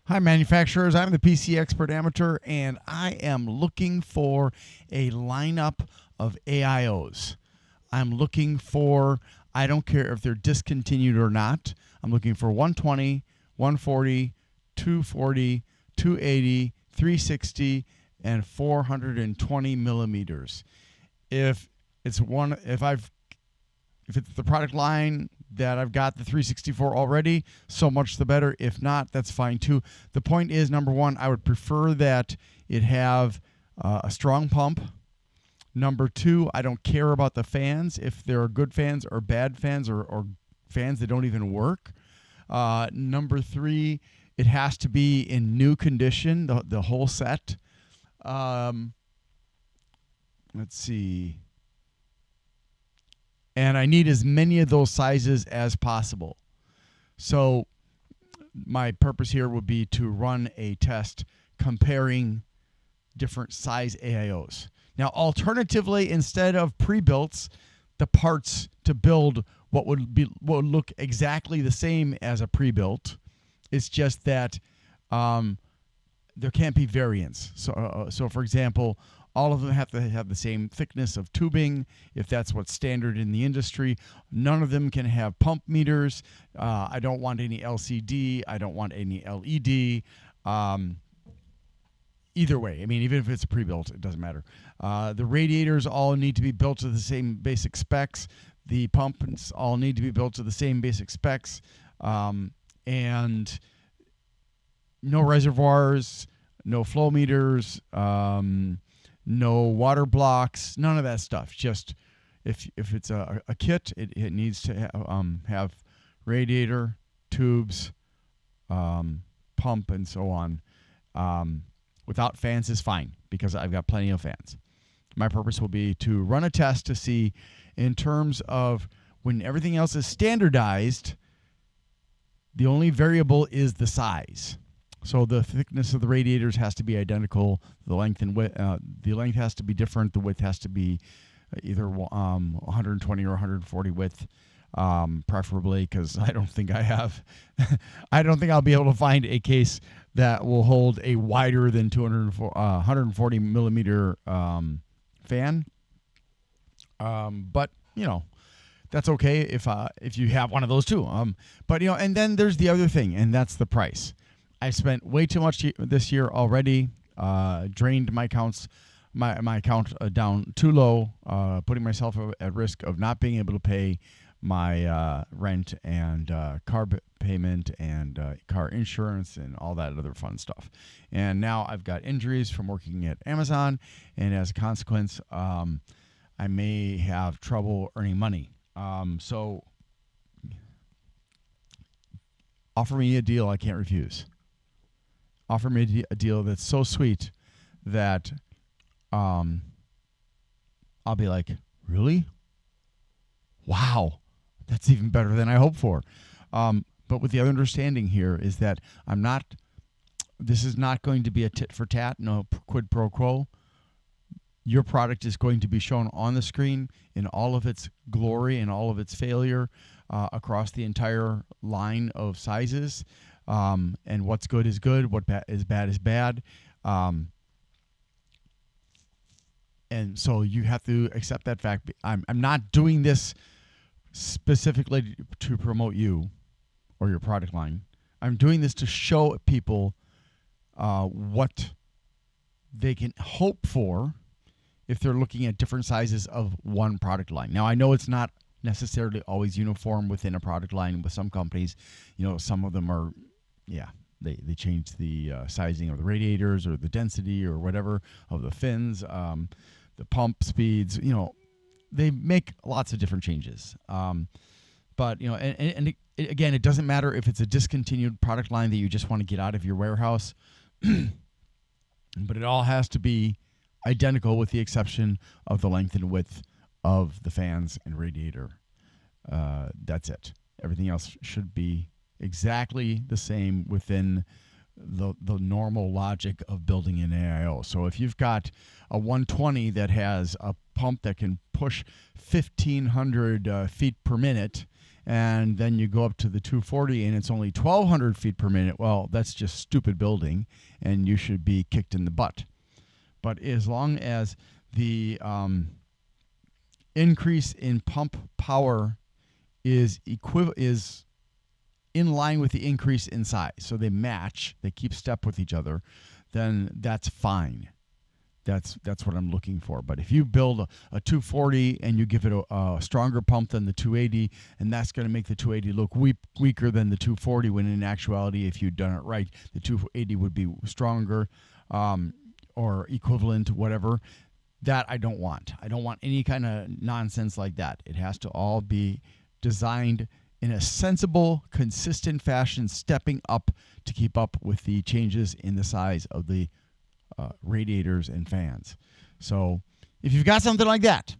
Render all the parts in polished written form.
Hi, manufacturers. I'm the PC Expert Amateur, and I am looking for a lineup of AIOs. I'm looking for, I don't care if they're discontinued or not. I'm looking for 120, 140, 240, 280, 360, and 420 millimeters. If it's one, if it's the product line that I've got the 364 already, so much the better. If not, that's fine too. The point is, number one, I would prefer that it have a strong pump. Number two, I don't care about the fans, if they're good fans or bad fans or fans that don't even work. Number three, it has to be in new condition, the whole set. Let's see. And I need as many of those sizes as possible. So my purpose here would be to run a test comparing different size AIOs. Now, alternatively, instead of pre-builts, the parts to build what would look exactly the same as a pre-built. It's just that there can't be variants. So for example, all of them have to have the same thickness of tubing, if that's what's standard in the industry. None of them can have pump meters. I don't want any LCD. I don't want any LED. Either way, I mean, even if it's a pre-built, it doesn't matter. The radiators all need to be built to the same basic specs. The pumps all need to be built to the same basic specs. And no reservoirs, no flow meters, no water blocks, none of that stuff. Just if it's a kit, it needs to have radiator, tubes, pump, and so on. Without fans is fine because I've got plenty of fans. My purpose will be to run a test to see, in terms of when everything else is standardized, the only variable is the size. So the thickness of the radiators has to be identical. The length and width, the length has to be different. The width has to be either 120 or 140 width, preferably, because I don't think I have. I don't think I'll be able to find a case that will hold a wider than 140 millimeter fan. But you know, that's okay if you have one of those too. But you know, and then there's the other thing, and that's the price. I spent way too much this year already. Drained my accounts, my account down too low, putting myself at risk of not being able to pay my rent and car payment and car insurance and all that other fun stuff. And now I've got injuries from working at Amazon, and as a consequence, I may have trouble earning money. So offer me a deal I can't refuse. Offer me a deal that's so sweet that I'll be like, really? Wow, that's even better than I hoped for. But with the other understanding here is that this is not going to be a tit for tat, no quid pro quo. Your product is going to be shown on the screen in all of its glory and all of its failure across the entire line of sizes. And what's good is good, what is bad is bad. And so you have to accept that fact. I'm not doing this specifically to promote you or your product line. I'm doing this to show people what they can hope for if they're looking at different sizes of one product line. Now, I know it's not necessarily always uniform within a product line with some companies. You know, some of them are, they change the sizing of the radiators or the density or whatever of the fins, the pump speeds. You know, they make lots of different changes. But, you know, and again, it doesn't matter if it's a discontinued product line that you just want to get out of your warehouse, but it all has to be identical with the exception of the length and width of the fans and radiator. That's it. Everything else should be exactly the same within the normal logic of building an AIO. So if you've got a 120 that has a pump that can push 1,500 feet per minute, and then you go up to the 240 and it's only 1,200 feet per minute. Well, that's just stupid building, and you should be kicked in the butt. But as long as the increase in pump power is in line with the increase in size, so they match, they keep step with each other, then that's fine. That's what I'm looking for. But if you build a 240 and you give it a stronger pump than the 280, and that's going to make the 280 look weaker than the 240, when in actuality, if you'd done it right, the 280 would be stronger or equivalent, whatever. That I don't want. I don't want any kind of nonsense like that. It has to all be designed in a sensible, consistent fashion, stepping up to keep up with the changes in the size of the radiators and fans. So if you've got something like that,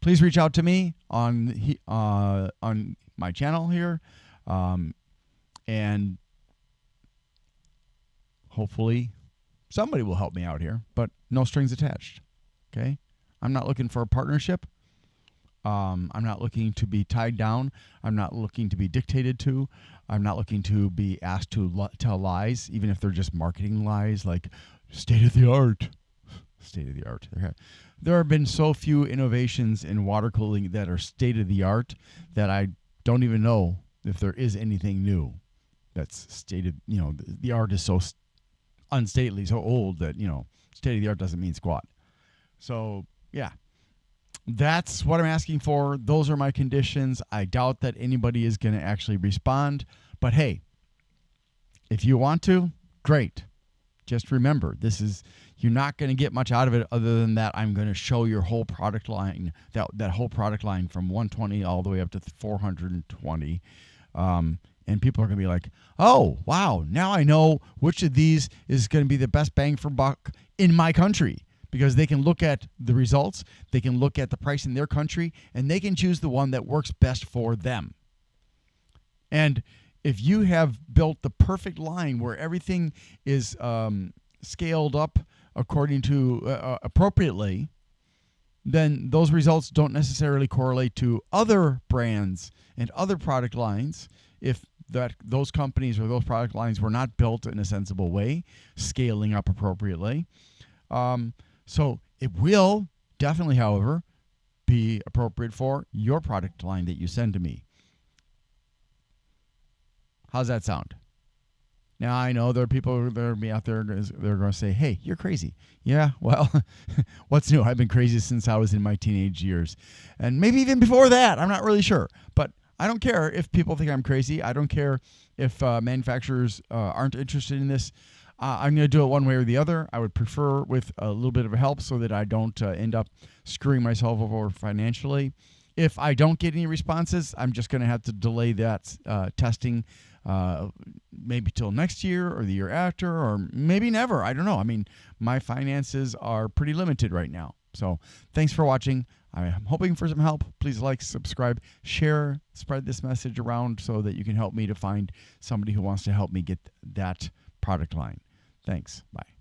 please reach out to me on my channel here, and hopefully somebody will help me out here, but no strings attached. Okay? I'm not looking for a partnership. I'm not looking to be tied down. I'm not looking to be dictated to. I'm not looking to be asked to tell lies, even if they're just marketing lies, like state of the art. State of the art. There have been so few innovations in water cooling that are state of the art that I don't even know if there is anything new that's stated. The art is so unstately, so old that state of the art doesn't mean squat. So yeah. That's what I'm asking for. Those are my conditions. I doubt that anybody is going to actually respond. But hey, if you want to, great. Just remember, you're not going to get much out of it other than that I'm going to show your whole product line, that whole product line from 120 all the way up to 420. And people are going to be like, oh, wow, now I know which of these is going to be the best bang for buck in my country. Because they can look at the results, they can look at the price in their country, and they can choose the one that works best for them. And if you have built the perfect line where everything is scaled up according to appropriately, then those results don't necessarily correlate to other brands and other product lines if those companies or those product lines were not built in a sensible way, scaling up appropriately. So it will definitely, however, be appropriate for your product line that you send to me. How's that sound? Now, I know there are people that are out there, they're going to say, hey, you're crazy. Yeah, well, what's new? I've been crazy since I was in my teenage years. And maybe even before that. I'm not really sure. But I don't care if people think I'm crazy. I don't care if manufacturers aren't interested in this. I'm going to do it one way or the other. I would prefer with a little bit of help so that I don't end up screwing myself over financially. If I don't get any responses, I'm just going to have to delay that testing maybe till next year or the year after, or maybe never. I don't know. I mean, my finances are pretty limited right now. So thanks for watching. I'm hoping for some help. Please like, subscribe, share, spread this message around so that you can help me to find somebody who wants to help me get that product line. Thanks. Bye.